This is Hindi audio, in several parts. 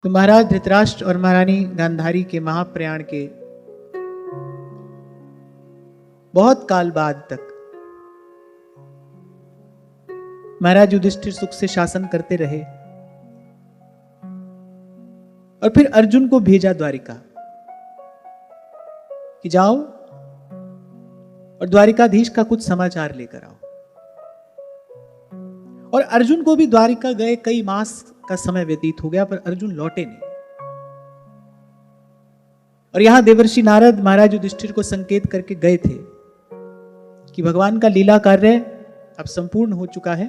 तो महाराज धृतराष्ट्र और महारानी गांधारी के महाप्रयाण के बहुत काल बाद तक महाराज युधिष्ठिर सुख से शासन करते रहे और फिर अर्जुन को भेजा द्वारिका कि जाओ और द्वारिकाधीश का कुछ समाचार लेकर आओ। और अर्जुन को भी द्वारिका गए कई मास का समय व्यतीत हो गया, पर अर्जुन लौटे नहीं। और यहां देवर्षि नारद महाराज युधिष्ठिर को संकेत करके गए थे कि भगवान का लीला कार्य अब संपूर्ण हो चुका है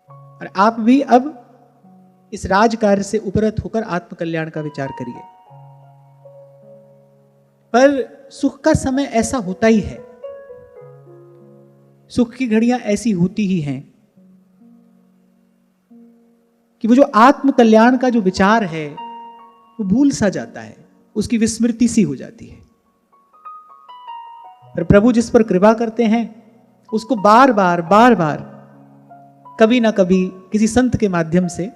और आप भी अब इस राज कार्य से उपरत होकर आत्म कल्याण का विचार करिए। पर सुख का समय ऐसा होता ही है, सुख की घड़ियां ऐसी होती ही हैं कि वो जो आत्म कल्याण का जो विचार है वो भूल सा जाता है, उसकी विस्मृति सी हो जाती है। पर प्रभु जिस पर कृपा करते हैं उसको बार बार कभी ना कभी किसी संत के माध्यम से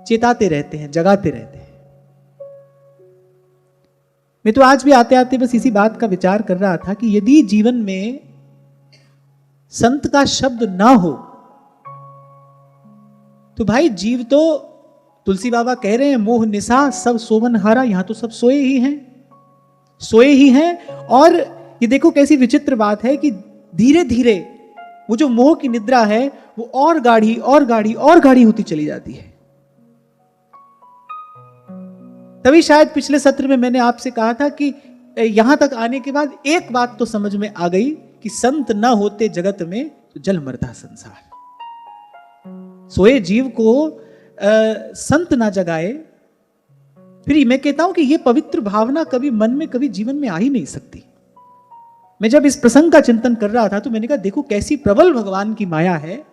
चेताते रहते हैं, जगाते रहते हैं। मैं तो आज भी आते आते बस इसी बात का विचार कर रहा था कि यदि जीवन में संत का शब्द ना हो तो भाई जीव तो, तुलसी बाबा कह रहे हैं, मोह निशा सब सोवन हारा, यहां तो सब सोए ही हैं। और ये देखो कैसी विचित्र बात है कि धीरे धीरे वो जो मोह की निद्रा है वो और गाढ़ी होती चली जाती है। तभी शायद पिछले सत्र में मैंने आपसे कहा था कि यहां तक आने के बाद एक बात तो समझ में आ गई कि संत ना होते जगत में तो जल मरता संसार। सोए जीव को संत ना जगाए, फिर मैं कहता हूं कि यह पवित्र भावना कभी मन में, कभी जीवन में आ ही नहीं सकती। मैं जब इस प्रसंग का चिंतन कर रहा था तो मैंने कहा देखो कैसी प्रबल भगवान की माया है।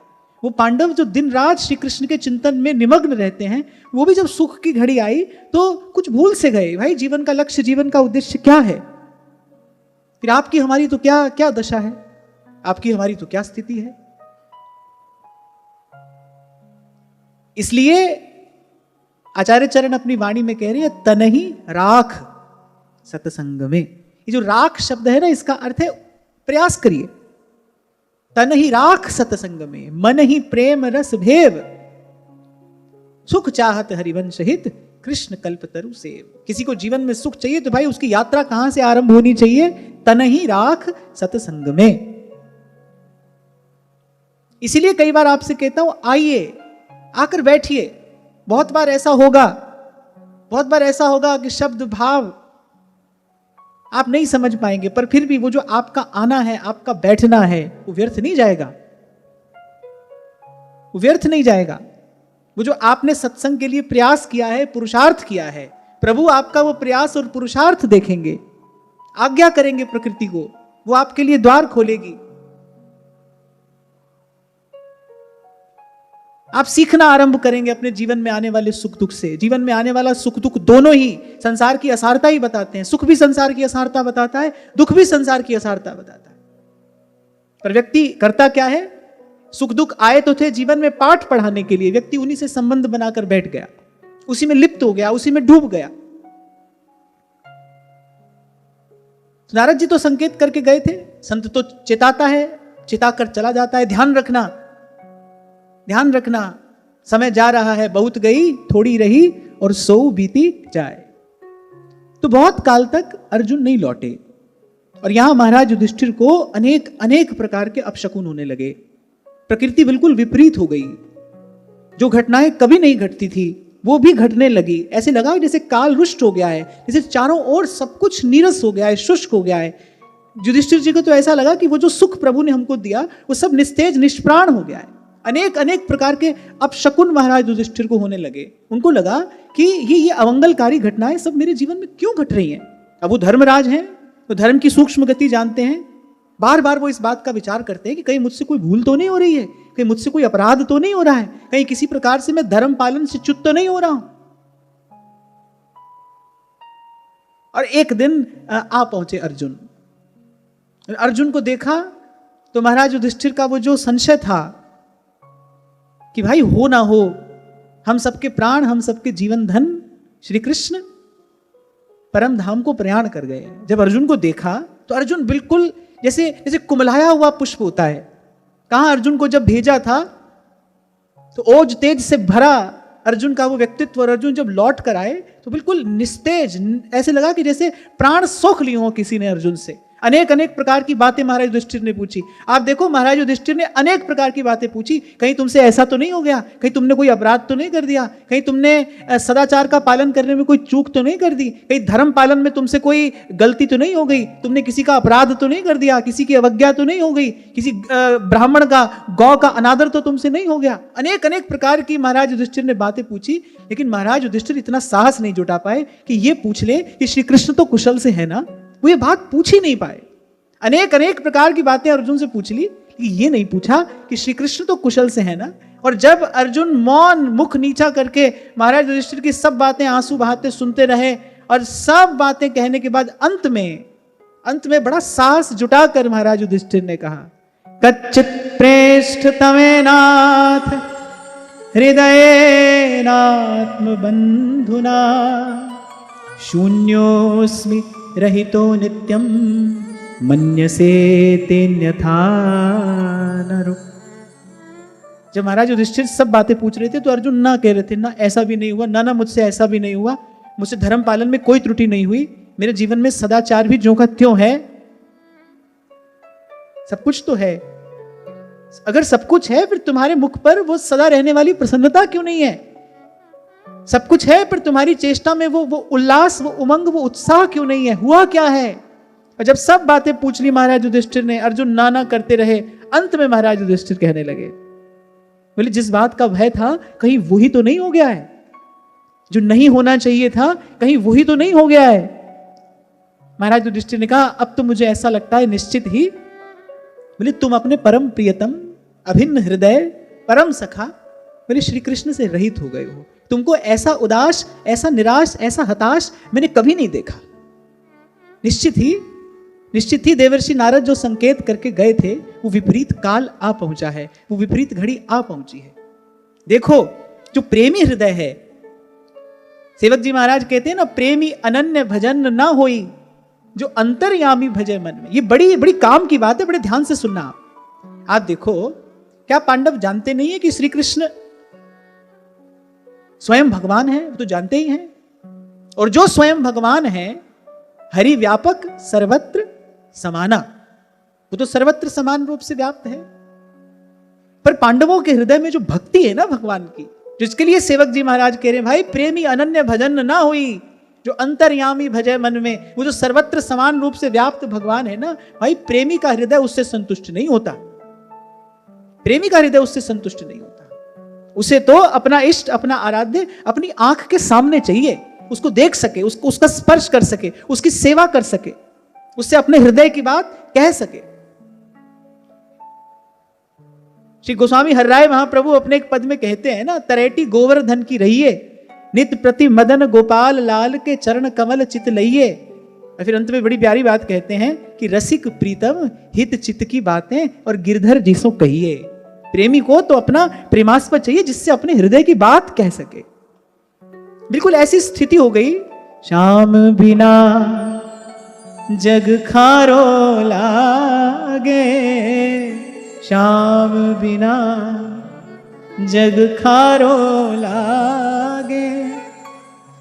वो पांडव जो दिन रात श्री कृष्ण के चिंतन में निमग्न रहते हैं, वो भी जब सुख की घड़ी आई तो कुछ भूल से गए। भाई जीवन का लक्ष्य, जीवन का उद्देश्य क्या है? फिर आपकी हमारी तो क्या दशा है, आपकी हमारी तो क्या स्थिति है। इसलिए आचार्य चरण अपनी वाणी में कह रहे हैं तनहि राख सतसंग में। ये जो राख शब्द है ना, इसका अर्थ है प्रयास करिए। तनहि राख सतसंग में, मन ही प्रेम रस भेव, सुख चाहत हरिवंश हित, कृष्ण कल्प तरु सेव। किसी को जीवन में सुख चाहिए तो भाई उसकी यात्रा कहां से आरंभ होनी चाहिए? तनहि राख सतसंग में। इसीलिए कई बार आपसे कहता हूं आइए, आकर बैठिए। बहुत बार ऐसा होगा कि शब्द भाव आप नहीं समझ पाएंगे, पर फिर भी वो जो आपका आना है, आपका बैठना है, वो व्यर्थ नहीं जाएगा। वो जो आपने सत्संग के लिए प्रयास किया है, पुरुषार्थ किया है, प्रभु आपका वो प्रयास और पुरुषार्थ देखेंगे, आज्ञा करेंगे प्रकृति को, वो आपके लिए द्वार खोलेगी। आप सीखना आरंभ करेंगे अपने जीवन में आने वाले सुख दुख से। जीवन में आने वाला सुख दुख दोनों ही संसार की असारता ही बताते हैं। सुख भी संसार की असारता बताता है, दुख भी संसार की असारता बताता है। पर व्यक्ति करता क्या है? सुख दुख आए तो थे जीवन में पाठ पढ़ाने के लिए, व्यक्ति उन्हीं से संबंध बनाकर बैठ गया, उसी में लिप्त हो गया, उसी में डूब गया। नारद जी तो संकेत करके गए थे, संत तो चेताता है, चिताकर चला जाता है। ध्यान रखना, समय जा रहा है, बहुत गई थोड़ी रही और सो बीती जाए। तो बहुत काल तक अर्जुन नहीं लौटे और यहां महाराज युधिष्ठिर को अनेक प्रकार के अपशकुन होने लगे। प्रकृति बिल्कुल विपरीत हो गई। जो घटनाएं कभी नहीं घटती थी वो भी घटने लगी। ऐसे लगा जैसे काल रुष्ट हो गया है, जैसे चारों ओर सब कुछ नीरस हो गया है, शुष्क हो गया है। युधिष्ठिर जी को तो ऐसा लगा कि वो जो सुख प्रभु ने हमको दिया वो सब निस्तेज निष्प्राण हो गया है। अनेक प्रकार के अपशकुन महाराज युधिष्ठिर को होने लगे। उनको लगा कि ये अमंगलकारी घटनाएं सब मेरे जीवन में क्यों घट रही हैं। अब वो धर्मराज हैं तो धर्म की सूक्ष्म गति जानते हैं। बार वो इस बात का विचार करते हैं कि कहीं मुझसे कोई भूल तो नहीं हो रही है, कहीं मुझसे कोई अपराध तो नहीं हो रहा है, कहीं किसी प्रकार से मैं धर्म पालन से च्युत तो नहीं हो रहा हूं। और एक दिन आ पहुंचे अर्जुन को देखा तो महाराज युधिष्ठिर का वो जो संशय था कि भाई हो ना हो हम सबके प्राण, हम सबके जीवन धन श्री कृष्ण परम धाम को प्रयाण कर गए। जब अर्जुन को देखा तो अर्जुन बिल्कुल जैसे जैसे कुमलाया हुआ पुष्प होता है। कहां अर्जुन को जब भेजा था तो ओज तेज से भरा अर्जुन का वो व्यक्तित्व, और अर्जुन जब लौट कर आए तो बिल्कुल निस्तेज, ऐसे लगा कि जैसे प्राण सोख लिए हो किसी ने अर्जुन से। अनेक अनेक प्रकार की बातें महाराज युधिष्ठिर ने पूछी। आप देखो महाराज युधिष्ठिर ने अनेक प्रकार की बातें पूछी। कहीं तुमसे ऐसा तो नहीं हो गया, कहीं तुमने कोई अपराध तो नहीं कर दिया, कहीं तुमने सदाचार का पालन करने में कोई चूक तो नहीं कर दी, कहीं धर्म पालन में तुमसे कोई गलती तो नहीं हो गई, तुमने किसी का अपराध तो नहीं कर दिया, किसी की अवज्ञा तो नहीं हो गई, किसी ब्राह्मण का, गौ का अनादर तो तुमसे नहीं हो गया। अनेक अनेक प्रकार की महाराज युधिष्ठिर ने बातें पूछी, लेकिन महाराज युधिष्ठिर इतना साहस नहीं जुटा पाए कि ये पूछ ले कि श्री कृष्ण तो कुशल से है ना। वो ये बात पूछ ही नहीं पाए। अनेक अनेक प्रकार की बातें अर्जुन से पूछ ली, ये नहीं पूछा कि श्री कृष्ण तो कुशल से है ना। और जब अर्जुन मौन मुख नीचा करके महाराज युधिष्ठिर की सब बातें आंसू बहाते सुनते रहे, और सब बातें कहने के बाद अंत में बड़ा साहस जुटाकर महाराज युधिष्ठिर ने कहा, कच्चित प्रेष्ठ तमेनाथ हृदयेनात्म बंधुना शून्योस्मि रहितो नित्यम मन्यसे तेन्यथा नरो। जब महाराज युधिष्ठिर सब बातें पूछ रहे थे तो अर्जुन ना कह रहे थे, ना ऐसा भी नहीं हुआ, ना मुझसे ऐसा भी नहीं हुआ, मुझसे धर्म पालन में कोई त्रुटि नहीं हुई, मेरे जीवन में सदाचार भी ज्यों का त्यों है, सब कुछ तो है। अगर सब कुछ है फिर तुम्हारे मुख पर वो सदा रहने वाली प्रसन्नता क्यों नहीं है? सब कुछ है पर तुम्हारी चेष्टा में वो उल्लास, वो उमंग, वो उत्साह क्यों नहीं है? हुआ क्या है? और जब सब बातें पूछ ली महाराज युधिष्ठिर ने, अर्जुन ना करते रहे। अंत में महाराज युधिष्ठिर कहने लगे, बोले जिस बात का भय था कहीं वही तो नहीं हो गया है, जो नहीं होना चाहिए था कहीं वही तो नहीं हो गया है। महाराज युधिष्ठिर ने कहा, अब तो मुझे ऐसा लगता है निश्चित ही, बोले तुम अपने परम प्रियतम, अभिन्न हृदय, परम सखा, बोले श्री कृष्ण से रहित हो गए हो। तुमको ऐसा उदास, ऐसा निराश, ऐसा हताश मैंने कभी नहीं देखा। निश्चित ही देवर्षि नारद जो संकेत करके गए थे वो विपरीत काल आ पहुंचा है, वो विपरीत घड़ी आ पहुंची है। देखो जो प्रेमी हृदय है, सेवक जी महाराज कहते हैं ना, प्रेमी अनन्य भजन ना होई, जो अंतर्यामी भजे मन में। ये बड़ी बड़ी काम की बात है, बड़े ध्यान से सुनना। आप देखो, क्या पांडव जानते नहीं है कि श्री कृष्ण स्वयं भगवान है? वो तो जानते ही हैं। और जो स्वयं भगवान है, हरि व्यापक सर्वत्र समाना, वो तो सर्वत्र समान रूप से व्याप्त है। पर पांडवों के हृदय में जो भक्ति है ना भगवान की, जिसके लिए सेवक जी महाराज कह रहे हैं, भाई प्रेमी अनन्य भजन ना हुई, जो अंतर्यामी भजय मन में, वो जो सर्वत्र समान रूप से व्याप्त भगवान है ना, भाई प्रेमी का हृदय उससे संतुष्ट नहीं होता। प्रेमी का हृदय उससे संतुष्ट नहीं होता। उसे तो अपना इष्ट, अपना आराध्य अपनी आंख के सामने चाहिए, उसको देख सके, उसको उसका स्पर्श कर सके, उसकी सेवा कर सके, उससे अपने हृदय की बात कह सके। श्री गोस्वामी हरराय महाप्रभु अपने एक पद में कहते हैं ना, तरेटी गोवर्धन की रहिए, नित प्रति मदन गोपाल लाल के चरण कमल चित लइए। और फिर अंत में बड़ी प्यारी बात कहते हैं कि रसिक प्रीतम हित चित की बातें और गिरधर जिसो कहिए। प्रेमी को तो अपना प्रेमास्पद चाहिए जिससे अपने हृदय की बात कह सके। बिल्कुल ऐसी स्थिति हो गई। श्याम बिना जग खारो लागे, श्याम बिना जग खारो लागे,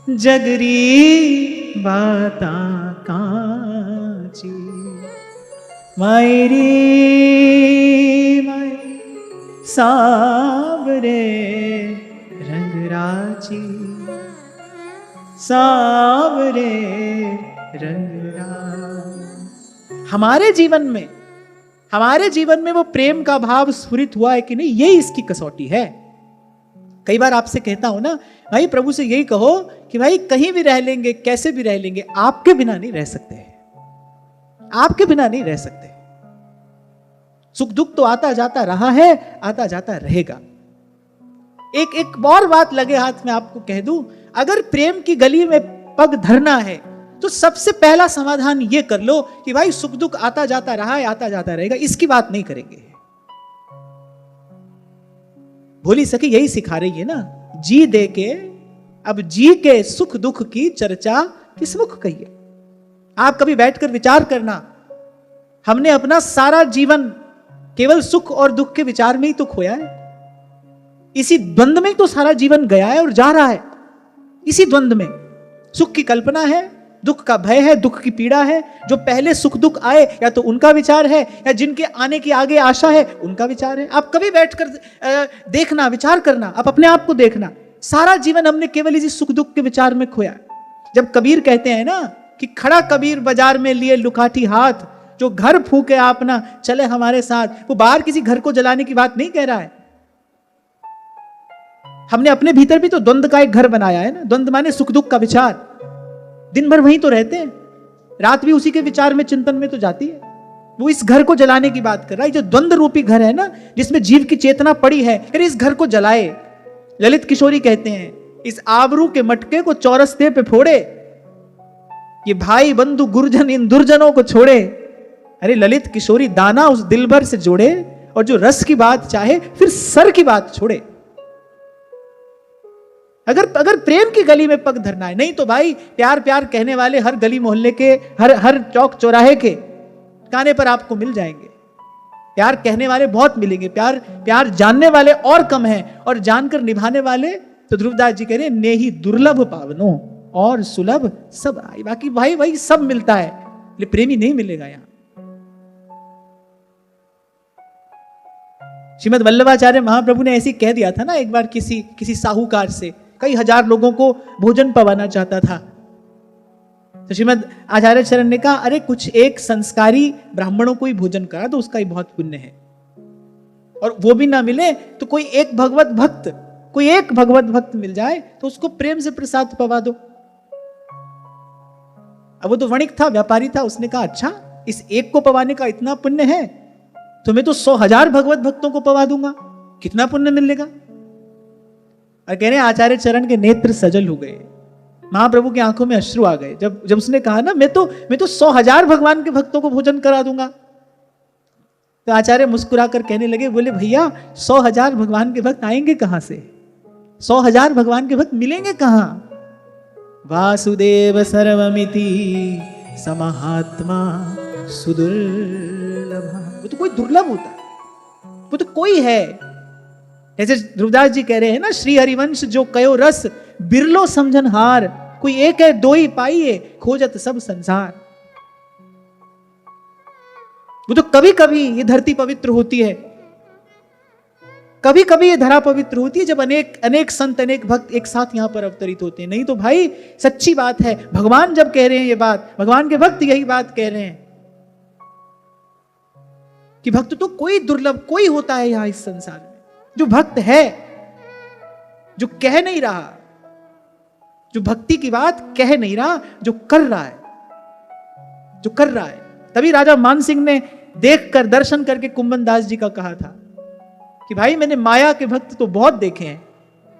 जगरी बाता कांची, मायरी माय सावरे रंग राची, सावरे रंग राची। हमारे जीवन में वो प्रेम का भाव स्फुरित हुआ है कि नहीं, यही इसकी कसौटी है। कई बार आपसे कहता हूं ना, भाई प्रभु से यही कहो कि भाई कहीं भी रह लेंगे, कैसे भी रह लेंगे, आपके बिना नहीं रह सकते, आपके बिना नहीं रह सकते। सुख दुख तो आता जाता रहा है, आता जाता रहेगा। एक और बात लगे हाथ में आपको कह दूं, अगर प्रेम की गली में पग धरना है तो सबसे पहला समाधान ये कर लो कि भाई सुख दुख आता जाता रहा है, आता जाता रहेगा, इसकी बात नहीं करेंगे। भोली सखी यही सिखा रही है ना जी दे के अब जी के सुख दुख की चर्चा किस मुख कहिए। आप कभी बैठकर विचार करना, हमने अपना सारा जीवन केवल सुख और दुख के विचार में ही तो खोया है। इसी द्वंद्व में तो सारा जीवन गया है और जा रहा है। इसी द्वंद्व में सुख की कल्पना है, दुख का भय है, दुख की पीड़ा है। जो पहले सुख दुख आए या तो उनका विचार है, या जिनके आने की आगे आशा है उनका विचार है। आप कभी बैठकर देखना, विचार करना, आप अपने आप को देखना, सारा जीवन हमने केवल इसी सुख दुख के विचार में खोया। जब कबीर कहते हैं ना कि खड़ा कबीर बाजार में लिए लुकाठी हाथ, जो घर फूके आपना चले हमारे साथ, वो बाहर किसी घर को जलाने की बात नहीं कह रहा है। हमने अपने भीतर भी तो द्वंद्व का एक घर बनाया है ना। द्वंद्व माने सुख दुख का विचार, दिन भर वहीं तो रहते हैं, रात भी उसी के विचार में, चिंतन में तो जाती है। वो इस घर को जलाने की बात कर रहा है। जो द्वंद्व रूपी घर है ना, जिसमें जीव की चेतना पड़ी है, फिर इस घर को जलाए। ललित किशोरी कहते हैं, इस आबरू के मटके को चौरस्ते पे फोड़े, ये भाई बंधु गुरजन इन दुर्जनों को छोड़े। अरे ललित किशोरी दाना उस दिलभर से जोड़े, और जो रस की बात चाहे फिर सर की बात छोड़े। अगर प्रेम की गली में पग धरना है, नहीं तो भाई प्यार प्यार कहने वाले हर गली मोहल्ले के, हर चौक चौराहे के काने पर आपको मिल जाएंगे। प्यार कहने वाले बहुत मिलेंगे, प्यार जानने वाले और कम हैं, और जानकर निभाने वाले तो ध्रुवदास जी कह रहे ने ही दुर्लभ पावनो और सुलभ सब आई। बाकी भाई भाई सब मिलता है, लेकिन प्रेमी नहीं मिलेगा यहां। श्रीमद वल्लभाचार्य महाप्रभु ने ऐसे कह दिया था ना एक बार, किसी साहूकार से कई हजार लोगों को भोजन पवाना चाहता था। तो श्रीमद आचार्य चरण ने कहा, अरे कुछ एक संस्कारी ब्राह्मणों को ही भोजन करा तो उसका ही बहुत पुण्य है, और वो भी ना मिले तो कोई एक भगवत भक्त मिल जाए तो उसको प्रेम से प्रसाद पवा दो। अब वो तो वणिक था, व्यापारी था, उसने कहा अच्छा इस एक को पवाने का इतना पुण्य है, तो मैं तो 100,000 भगवत भक्तों को पवा दूंगा, कितना पुण्य मिलेगा। और कह रहे हैं आचार्य चरण के नेत्र सजल हो गए, महाप्रभु की आंखों में अश्रु आ गए जब उसने कहा ना मैं तो 100,000 भगवान के भक्तों को भोजन करा दूंगा। तो आचार्य मुस्कुराकर कहने लगे, बोले भैया 100,000 भगवान के भक्त आएंगे कहां से, 100,000 भगवान के भक्त मिलेंगे कहां। वासुदेव सर्वमिति समहात्मा सुदुर्लभ, वो तो कोई दुर्लभ होता है, वो तो कोई है। जैसे ध्रुवदास जी कह रहे हैं ना, श्री हरिवंश जो कयो रस बिरलो समझन हार, कोई एक है दो ही पाइए खोजत सब संसार। वो तो कभी कभी ये धरती पवित्र होती है, कभी कभी ये धरा पवित्र होती है, जब अनेक संत अनेक भक्त एक साथ यहां पर अवतरित होते हैं। नहीं तो भाई सच्ची बात है, भगवान जब कह रहे हैं ये बात, भगवान के भक्त यही बात कह रहे हैं कि भक्त तो कोई दुर्लभ कोई होता है यहां इस संसार में, जो भक्त है, जो कह नहीं रहा, जो भक्ति की बात कह नहीं रहा, जो कर रहा है, तभी राजा मान सिंह ने देखकर दर्शन करके कुंभन दास जी का कहा था कि भाई मैंने माया के भक्त तो बहुत देखे हैं,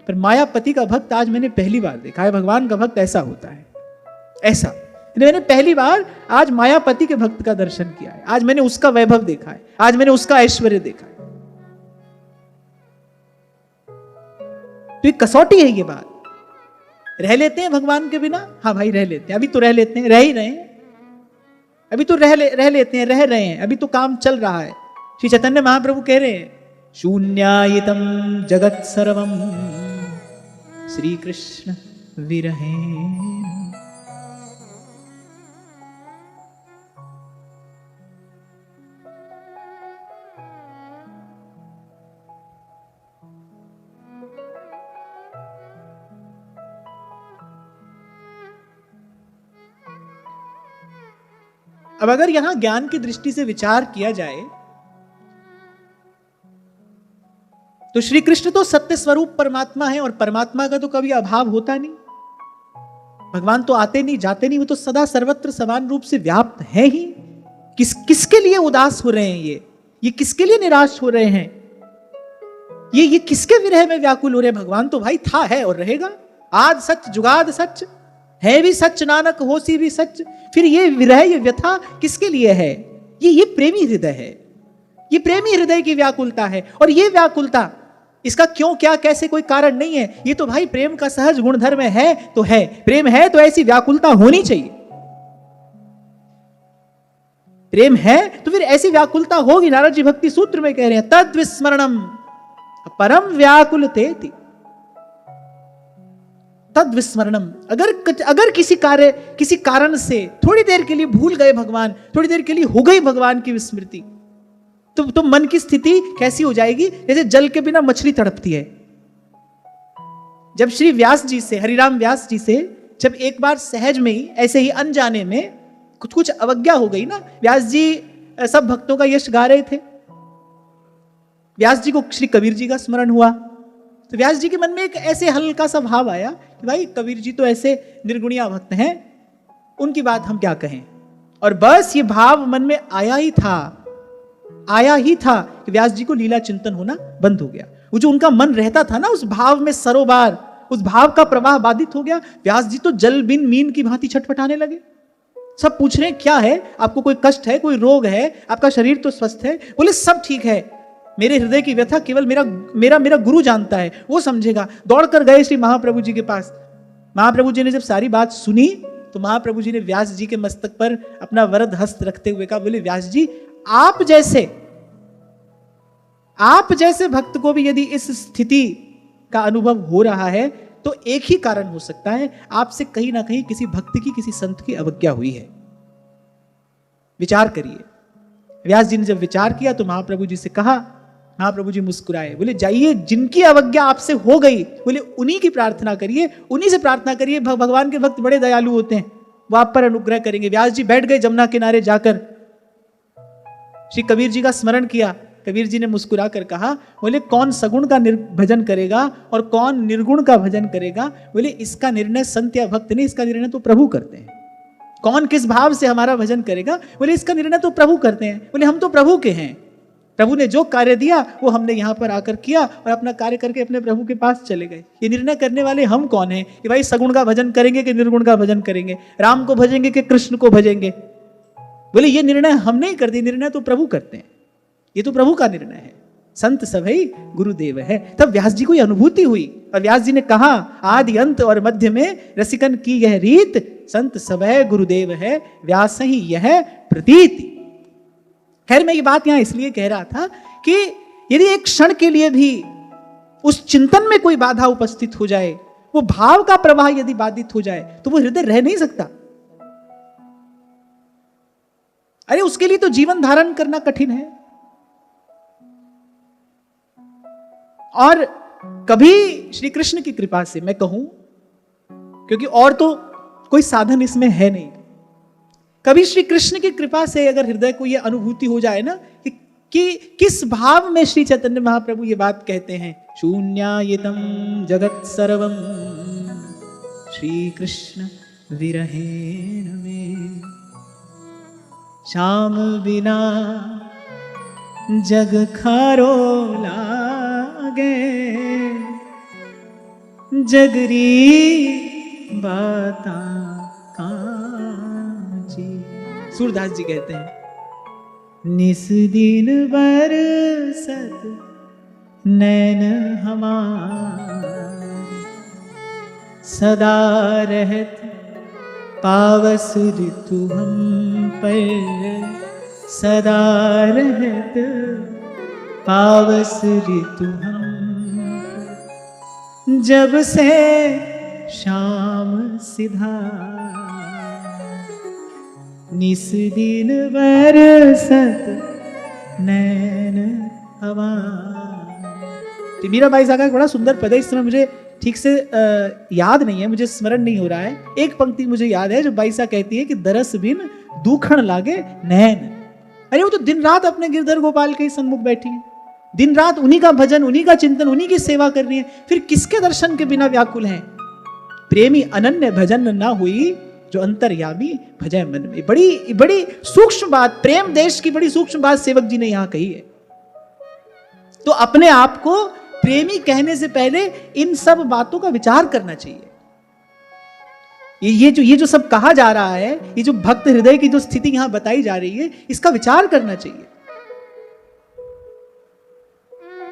पर मायापति का भक्त आज मैंने पहली बार देखा है। भगवान का भक्त ऐसा होता है, ऐसा मैंने पहली बार आज मायापति के भक्त का दर्शन किया है, आज मैंने उसका वैभव देखा है, आज मैंने उसका ऐश्वर्य देखा है। तो ये कसौटी है ये बात। रह लेते हैं भगवान के बिना, हाँ भाई रह लेते हैं, अभी तो रह लेते हैं, रह ही रहे हैं, अभी तो रह रहे हैं, अभी तो काम चल रहा है। श्री चैतन्य महाप्रभु कह रहे हैं, शून्यायितम जगत सर्वम श्री कृष्ण विरहे। अब अगर यहां ज्ञान की दृष्टि से विचार किया जाए तो श्री कृष्ण तो सत्य स्वरूप परमात्मा है, और परमात्मा का तो कभी अभाव होता नहीं। भगवान तो आते नहीं जाते नहीं, वो तो सदा सर्वत्र समान रूप से व्याप्त है ही। किसके लिए उदास हो रहे हैं ये किसके लिए निराश हो रहे हैं, ये किसके विरह में व्याकुल हो रहे हैं। भगवान तो भाई था, है और रहेगा। आद सच जुगाद सच, है भी सच नानक होसी भी सच। फिर ये विरह ये व्यथा किसके लिए है, ये प्रेमी हृदय है, ये प्रेमी हृदय की व्याकुलता है। और ये व्याकुलता इसका क्यों क्या कैसे कोई कारण नहीं है, ये तो भाई प्रेम का सहज गुणधर्म है तो है, प्रेम है तो ऐसी व्याकुलता होनी चाहिए। प्रेम है तो फिर ऐसी व्याकुलता होगी। नारद जी भक्ति सूत्र में कह रहे हैं तद विस्मरणम परम व्याकुल तेति। तद विस्मरणम, अगर किसी कारण से थोड़ी देर के लिए भूल गए भगवान, थोड़ी देर के लिए हो गई भगवान की विस्मृति, तो मन की स्थिति कैसी हो जाएगी, जैसे जल के बिना मछली तड़पती है। जब श्री व्यास जी से, हरिराम व्यास जी से जब एक बार सहज में ही ऐसे ही अनजाने में कुछ अवज्ञा हो गई ना, व्यास जी सब भक्तों का यश गा रहे थे, व्यास जी को श्री कबीर जी का स्मरण हुआ, तो व्यास जी के मन में एक ऐसे हल्का सा भाव आया कि भाई कबीर जी तो ऐसे निर्गुणिया भक्त हैं, उनकी बात हम क्या कहें। और बस ये भाव मन में आया ही था कि व्यास जी को लीला चिंतन होना बंद हो गया। वो जो उनका मन रहता था ना, उस भाव में सरोबार, उस भाव का प्रवाह बाधित हो गया। व्यास जी तो जल बिन मीन की भांति छटपटाने लगे। सब पूछ रहे हैं क्या है, आपको कोई कष्ट है, कोई रोग है, आपका शरीर तो स्वस्थ है। बोले सब ठीक है, मेरे हृदय की व्यथा केवल मेरा गुरु जानता है, वो समझेगा। दौड़कर गए श्री महाप्रभु जी के पास। महाप्रभु जी ने जब सारी बात सुनी तो महाप्रभु जी ने व्यास जी के मस्तक पर अपना वरद हस्त रखते हुए कहा, बोले व्यास जी आप जैसे भक्त को भी यदि इस स्थिति का अनुभव हो रहा है तो एक ही कारण हो सकता है, आपसे कहीं ना कहीं किसी भक्त की, किसी संत की अवज्ञा हुई है। विचार करिए। व्यास जी ने जब विचार किया तो महाप्रभु जी से कहा, महाप्रभु जी मुस्कुराए, बोले जाइए जिनकी अवज्ञा आपसे हो गई, बोले उन्हीं की प्रार्थना करिए, उन्हीं से प्रार्थना करिए। भगवान के भक्त बड़े दयालु होते हैं, वो आप पर अनुग्रह करेंगे। व्यास जी बैठ गए जमुना किनारे जाकर, श्री कबीर जी का स्मरण किया। कबीर जी ने मुस्कुरा कर कहा, बोले कौन सगुण का भजन करेगा और कौन निर्गुण का भजन करेगा, बोले इसका निर्णय संत या भक्त नहीं, इसका निर्णय तो प्रभु करते हैं। कौन किस भाव से हमारा भजन करेगा, बोले इसका निर्णय तो प्रभु करते हैं। बोले हम तो प्रभु के हैं, प्रभु ने जो कार्य दिया वो हमने यहां पर आकर किया और अपना कार्य करके अपने प्रभु के पास चले गए। ये निर्णय करने वाले हम कौन हैं कि भाई सगुण का भजन करेंगे कि निर्गुण का भजन करेंगे, राम को भजेंगे कि कृष्ण को भजेंगे। बोले ये निर्णय हम नहीं करते, निर्णय तो प्रभु करते हैं, ये तो प्रभु का निर्णय है। संत सभई गुरुदेव है। तब व्यास जी को यह अनुभूति हुई और व्यास जी ने कहा, आदि अंत और मध्य में रसिकन की यह रीत, संत सभय गुरुदेव है, व्यास ही यह प्रतीति। खैर मैं ये बात यहां इसलिए कह रहा था कि यदि एक क्षण के लिए भी उस चिंतन में कोई बाधा उपस्थित हो जाए, वो भाव का प्रवाह यदि बाधित हो जाए, तो वो हृदय रह नहीं सकता। अरे उसके लिए तो जीवन धारण करना कठिन है। और कभी श्री कृष्ण की कृपा से मैं कहूं, क्योंकि और तो कोई साधन इसमें है नहीं, कभी श्री कृष्ण की कृपा से अगर हृदय को यह अनुभूति हो जाए ना कि किस भाव में श्री चैतन्य महाप्रभु ये बात कहते हैं, शून्यायितम जगत सर्वम श्री कृष्ण विरहेण में, श्याम बिना जग खारो लागे, जगरी बाता कांची। सूरदास जी कहते हैं, निस दिन बरसत नैन हमारे, सदा रहत पावस ऋतु हम पर, सदा रहत पावस ऋतु हम पर, जब से शाम सिधा निस दिन बरसत नैन हमारे। मीराबाई साहब का बड़ा सुंदर पद है, इस समय मुझे ठीक से याद नहीं है, मुझे स्मरण नहीं हो रहा है। एक पंक्ति मुझे याद है जो बाई साहब कहती है कि दरस बिन दूखण लागे नैन। अरे वो तो दिन रात अपने गिरधर गोपाल के सन्मुख बैठी है, दिन रात उन्हीं का भजन, उन्हीं का चिंतन, उन्हीं की सेवा कर रही है, फिर किसके दर्शन के बिना व्याकुल हैं। प्रेमी अनन्य भजन ना हुई, जो अंतर्यामी भजय मन में। बड़ी बड़ी सूक्ष्म बात, प्रेम देश की बड़ी सूक्ष्म बात सेवक जी ने यहां कही है। तो अपने आप को प्रेमी कहने से पहले इन सब बातों का विचार करना चाहिए। ये जो सब कहा जा रहा है, ये जो भक्त हृदय की जो स्थिति यहां बताई जा रही है, इसका विचार करना चाहिए।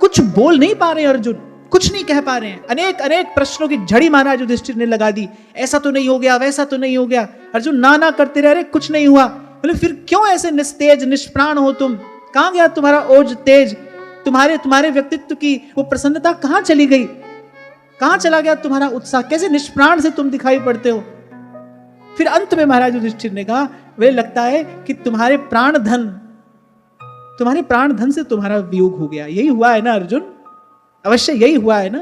कुछ कुछ बोल नहीं पा रहे हैं अर्जुन, कुछ नहीं कह पा रहे हैं। अनेक अनेक प्रश्नों की झड़ी महाराज युधिष्ठिर ने लगा दी, ऐसा तो नहीं हो गया, वैसा तो नहीं हो गया। अर्जुन ना करते रहे, कुछ नहीं हुआ। बोले फिर क्यों ऐसे निस्तेज निष्प्राण हो तुम? कहां गया तुम्हारा ओज तेज? तुम्हारे व्यक्तित्व की वो प्रसन्नता कहां चली गई? कहां चला गया तुम्हारा उत्साह? कैसे निष्प्राण से तुम दिखाई पड़ते हो? फिर अंत में महाराज युधिष्ठिर ने कहा, वे लगता है कि तुम्हारे प्राण धन से तुम्हारा वियोग हो गया। यही हुआ है ना अर्जुन? अवश्य यही हुआ है ना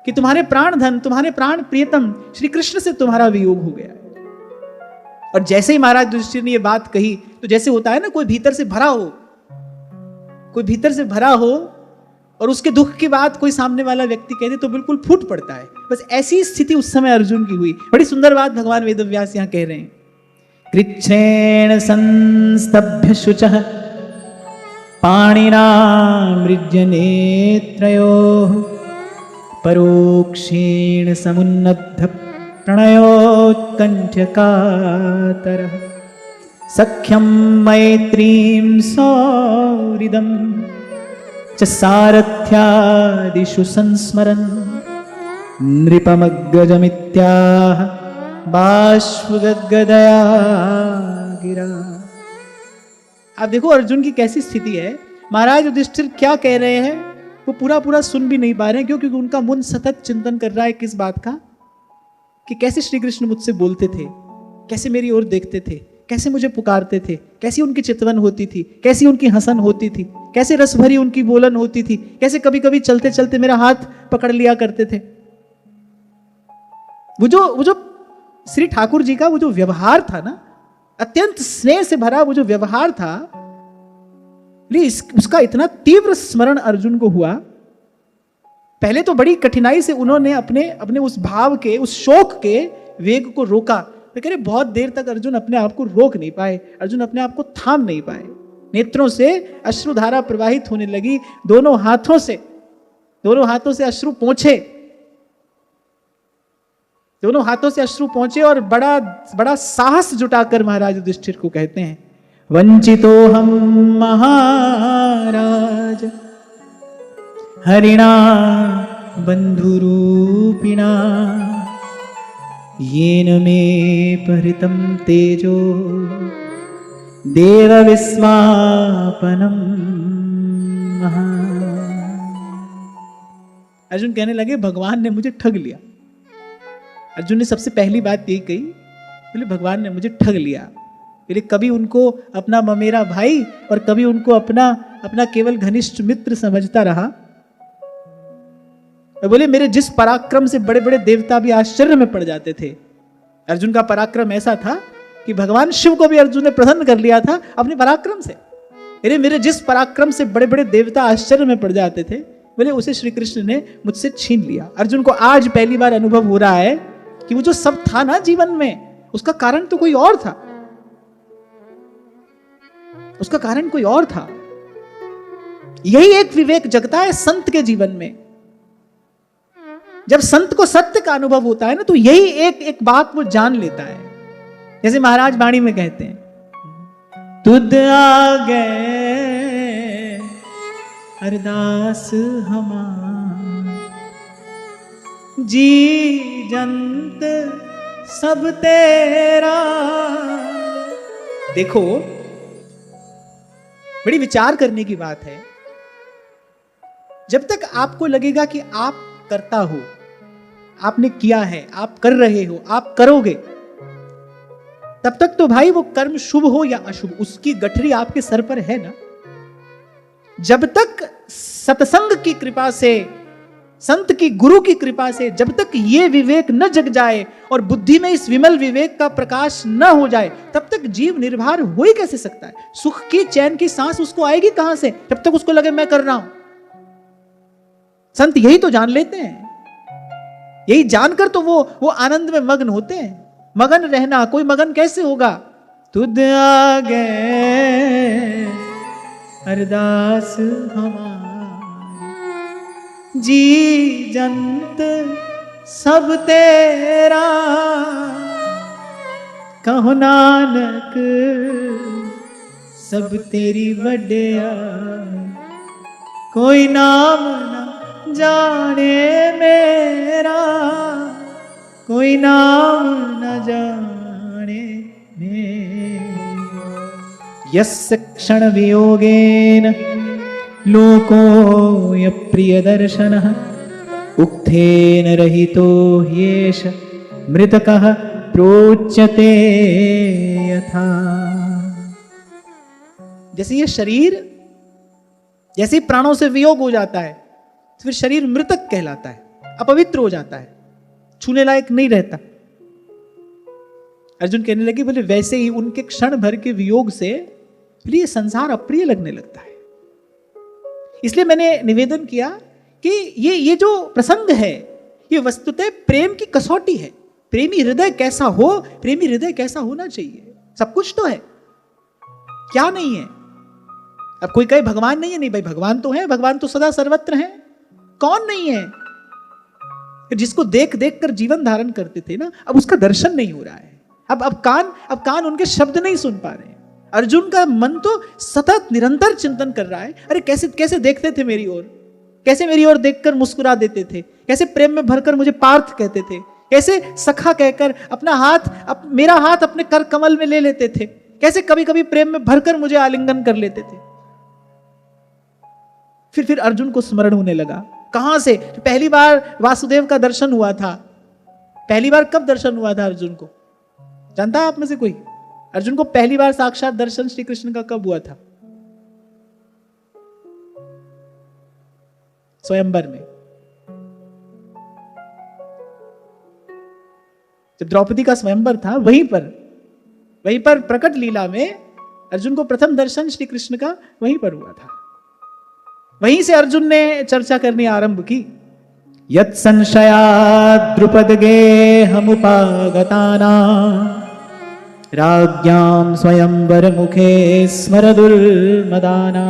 कि तुम्हारे प्राण धन, तुम्हारे प्राण प्रियतम श्री कृष्ण से तुम्हारा वियोग हो गया है। और जैसे ही महाराज युधिष्ठिर ने ये बात कही, तो जैसे होता है ना, कोई भीतर से भरा हो और उसके दुख की बात कोई सामने वाला व्यक्ति कह दे तो बिल्कुल फूट पड़ता है। बस ऐसी स्थिति उस समय अर्जुन की हुई। बड़ी सुंदर बात भगवान वेदव्यास यहां कह रहे हैं। कृच्छ्रेण संस्तभ्य शुचः पाणिना मृज्य नेत्रयोः परोक्षेण समुन्नद्ध प्रणयोत्कण्ठ्य कातरः सख्यं मैत्रीं सौहृदं च सारथ्यादिषु संस्मरन् नृपमग्रजमित्याह बाष्पगद्गदया गिरा। आप देखो अर्जुन की कैसी स्थिति है। महाराज युधिष्ठिर क्या कह रहे हैं वो पूरा सुन भी नहीं पा रहे हैं। क्यों? क्योंकि उनका मन सतत चिंतन कर रहा है किस बात का? कि कैसे श्री कृष्ण मुझसे बोलते थे, कैसे मेरी ओर देखते थे, कैसे मुझे पुकारते थे, कैसी उनकी चितवन होती थी, कैसी उनकी हंसन होती थी, कैसे रस भरी उनकी बोलन होती थी, कैसे कभी कभी चलते चलते मेरा हाथ पकड़ लिया करते थे। वो जो श्री ठाकुर जी का वो जो व्यवहार था ना, अत्यंत स्नेह से भरा वो जो व्यवहार था, उसका इतना तीव्र स्मरण अर्जुन को हुआ। पहले तो बड़ी कठिनाई से उन्होंने अपने उस भाव के, उस शोक के वेग को रोका। तो कह रहे बहुत देर तक अर्जुन अपने आप को रोक नहीं पाए, अर्जुन अपने आप को थाम नहीं पाए। नेत्रों से अश्रुधारा प्रवाहित होने लगी, दोनों हाथों से अश्रु पहुंचे और बड़ा साहस जुटाकर महाराज युधिष्ठिर को कहते हैं, वंचितो हम महाराज हरिणा बंधुरूपिणा येन मे परितं तेजो देव विस्मापनम। अर्जुन कहने लगे भगवान ने मुझे ठग लिया। अर्जुन ने सबसे पहली बात यही कही, बोले भगवान ने मुझे ठग लिया। बोले कभी उनको अपना ममेरा भाई और कभी उनको अपना केवल घनिष्ठ मित्र समझता रहा। बोले मेरे जिस पराक्रम से बड़े बड़े देवता भी आश्चर्य में पड़ जाते थे। अर्जुन का पराक्रम ऐसा था कि भगवान शिव को भी अर्जुन ने प्रसन्न कर लिया था अपने पराक्रम से। मेरे जिस पराक्रम से बड़े बड़े देवता आश्चर्य में पड़ जाते थे, बोले उसे श्री कृष्ण ने मुझसे छीन लिया। अर्जुन को आज पहली बार अनुभव हो रहा है कि वो जो सब था ना जीवन में, उसका कारण तो कोई और था। उसका कारण कोई और था। यही एक विवेक जगता है संत के जीवन में। जब संत को सत्य का अनुभव होता है ना, तो यही एक बात वो जान लेता है। जैसे महाराज वाणी में कहते हैं, तुद आगे अरदास हमार जी जंत सब तेरा। देखो बड़ी विचार करने की बात है। जब तक आपको लगेगा कि आप करता हो, आपने किया है, आप कर रहे हो, आप करोगे, तब तक तो भाई वो कर्म शुभ हो या अशुभ, उसकी गठरी आपके सर पर है ना। जब तक सत्संग की कृपा से, संत की गुरु की कृपा से जब तक ये विवेक न जग जाए और बुद्धि में इस विमल विवेक का प्रकाश न हो जाए, तब तक जीव निर्भर हो ही कैसे सकता है। सुख की चैन की सांस उसको आएगी कहां से, जब तक उसको लगे मैं कर रहा हूं। संत यही तो जान लेते हैं, यही जानकर तो वो आनंद में मग्न होते हैं। मगन रहना, कोई मगन कैसे होगा। तुद आगे अरदास हमारी जी जंत सब तेरा। कहो नानक सब तेरी वड्डिया, कोई नाम ना जाने मेरा, कोई नाम न जाने मेरा। यस्य क्षण वियोगेन लोको य प्रिय दर्शनः, उक्थेन रहितो ह्येष मृतकः प्रोच्यते यथा। जैसे ये शरीर, जैसे प्राणों से वियोग हो जाता है तो फिर शरीर मृतक कहलाता है, अपवित्र हो जाता है, छूने लायक नहीं रहता। अर्जुन कहने लगे बोले वैसे ही उनके क्षण भर के वियोग से फिर ये संसार अप्रिय लगने लगता है। इसलिए मैंने निवेदन किया कि ये जो प्रसंग है ये वस्तुतः प्रेम की कसौटी है। प्रेमी हृदय कैसा हो, प्रेमी हृदय कैसा होना चाहिए, सब कुछ तो है, क्या नहीं है। अब कोई कहे भगवान नहीं है, नहीं भाई भगवान तो है, भगवान तो सदा सर्वत्र है, कौन नहीं है। जिसको देख देख कर जीवन धारण करते थे ना, अब उसका दर्शन नहीं हो रहा है। अब कान उनके शब्द नहीं सुन पा रहे हैं। अर्जुन का मन तो सतत निरंतर चिंतन कर रहा है, अरे कैसे कैसे देखते थे मेरी ओर, कैसे मेरी ओर देखकर मुस्कुरा देते थे, कैसे प्रेम में भरकर मुझे पार्थ कहते थे, कैसे सखा कहकर अपना हाथ मेरा हाथ अपने कर कमल में ले लेते थे, कैसे कभी कभी प्रेम में भरकर मुझे आलिंगन कर लेते थे। फिर अर्जुन को स्मरण होने लगा, कहां से पहली बार वासुदेव का दर्शन हुआ था। पहली बार कब दर्शन हुआ था अर्जुन को, जानता है आप में से कोई? अर्जुन को पहली बार साक्षात दर्शन श्री कृष्ण का कब हुआ था? स्वयंवर में, जब द्रौपदी का स्वयंवर था वहीं पर प्रकट लीला में अर्जुन को प्रथम दर्शन श्री कृष्ण का वहीं पर हुआ था। वहीं से अर्जुन ने चर्चा करनी आरंभ की। यत् संशयात् द्रुपद गेहमुपागताना, राज्ञां स्वयंवर मुखे स्मरदुर्मदाना,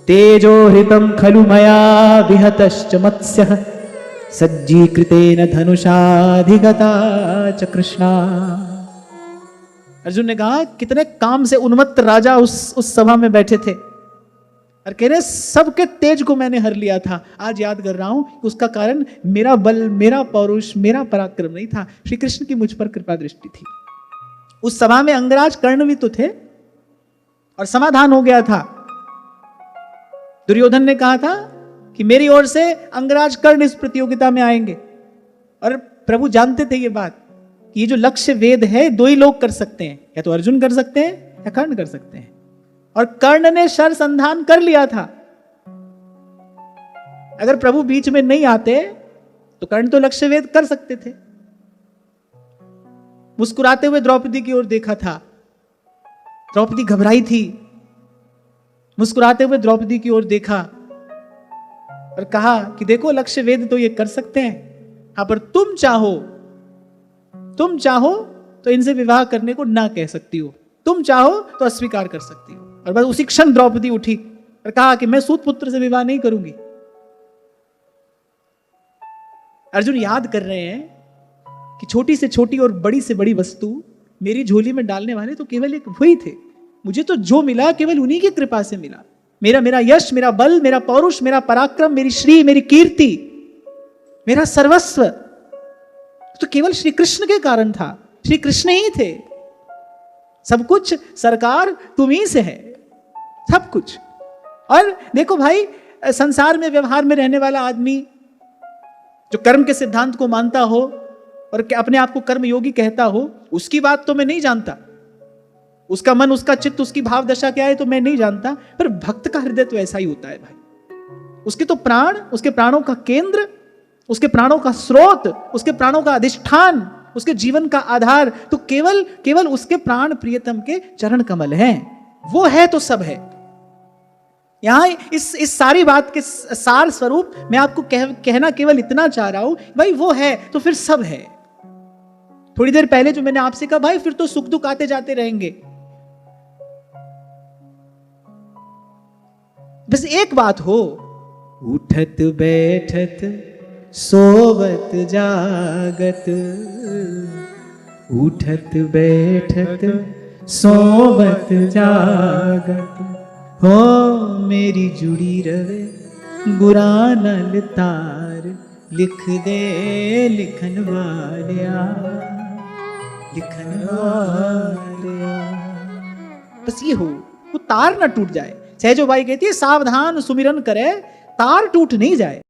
तेजोहृतं खलु मया विहतश्च मत्स्यः, सज्जीकृतेन धनुषाधिगता च कृष्णा। अर्जुन ने कहा कितने काम से उन्मत्त राजा उस सभा में बैठे थे और कह रहे सबके तेज को मैंने हर लिया था। आज याद कर रहा हूं कि उसका कारण मेरा बल, मेरा पौरुष, मेरा पराक्रम नहीं था, श्री कृष्ण की मुझ पर कृपा दृष्टि थी। उस सभा में अंगराज कर्ण भी तो थे और समाधान हो गया था। दुर्योधन ने कहा था कि मेरी ओर से अंगराज कर्ण इस प्रतियोगिता में आएंगे, और प्रभु जानते थे ये बात कि ये जो लक्ष्य वेद है दो ही लोग कर सकते हैं, या तो अर्जुन कर सकते हैं या कर्ण कर सकते हैं। और कर्ण ने शर संधान कर लिया था। अगर प्रभु बीच में नहीं आते तो कर्ण तो लक्ष्य वेद कर सकते थे। मुस्कुराते हुए द्रौपदी की ओर देखा था, द्रौपदी घबराई थी। मुस्कुराते हुए द्रौपदी की ओर देखा और कहा कि देखो लक्ष्य वेद तो ये कर सकते हैं, हाँ पर तुम चाहो तो इनसे विवाह करने को ना कह सकती हो, तुम चाहो तो अस्वीकार कर सकती हो। और बस उसी क्षण द्रौपदी उठी और कहा कि मैं सूत पुत्र से विवाह नहीं करूंगी। अर्जुन याद कर रहे हैं कि छोटी से छोटी और बड़ी से बड़ी वस्तु मेरी झोली में डालने वाले तो केवल एक वही थे। मुझे तो जो मिला केवल उन्हीं की कृपा से मिला। मेरा यश, मेरा बल, मेरा पौरुष, मेरा पराक्रम, मेरी श्री, मेरी कीर्ति, मेरा सर्वस्व तो केवल श्री कृष्ण के कारण था। श्री कृष्ण ही थे। सब कुछ सरकार तुम्ही से है, सब कुछ। और देखो भाई, संसार में व्यवहार में रहने वाला आदमी जो कर्म के सिद्धांत को मानता हो और अपने आप को कर्म योगी कहता हो, उसकी बात तो मैं नहीं जानता, उसका मन, उसका चित्त, उसकी भाव दशा क्या है तो मैं नहीं जानता, पर भक्त का हृदय तो ऐसा ही होता है भाई। उसके तो प्राण, उसके प्राणों का केंद्र, उसके प्राणों का स्रोत, उसके प्राणों का अधिष्ठान, उसके जीवन का आधार तो केवल उसके प्राण प्रियतम के चरण कमल हैं। वो है तो सब है। यहां इस सारी बात के सार स्वरूप मैं आपको कहना केवल इतना चाह रहा हूं, भाई वो है तो फिर सब है। थोड़ी देर पहले जो मैंने आपसे कहा, भाई फिर तो सुख दुख आते जाते रहेंगे। बस एक बात हो, उठत बैठत सोवत जागत, उठत बैठत सोवत जागत, हो मेरी जुड़ी रवे गुरानल तार लिख दे लिखन वालिया, लिखन वालिया। बस ये हो, वो तार ना टूट जाए। सहजो बाई कहती है सावधान सुमिरन करे, तार टूट नहीं जाए।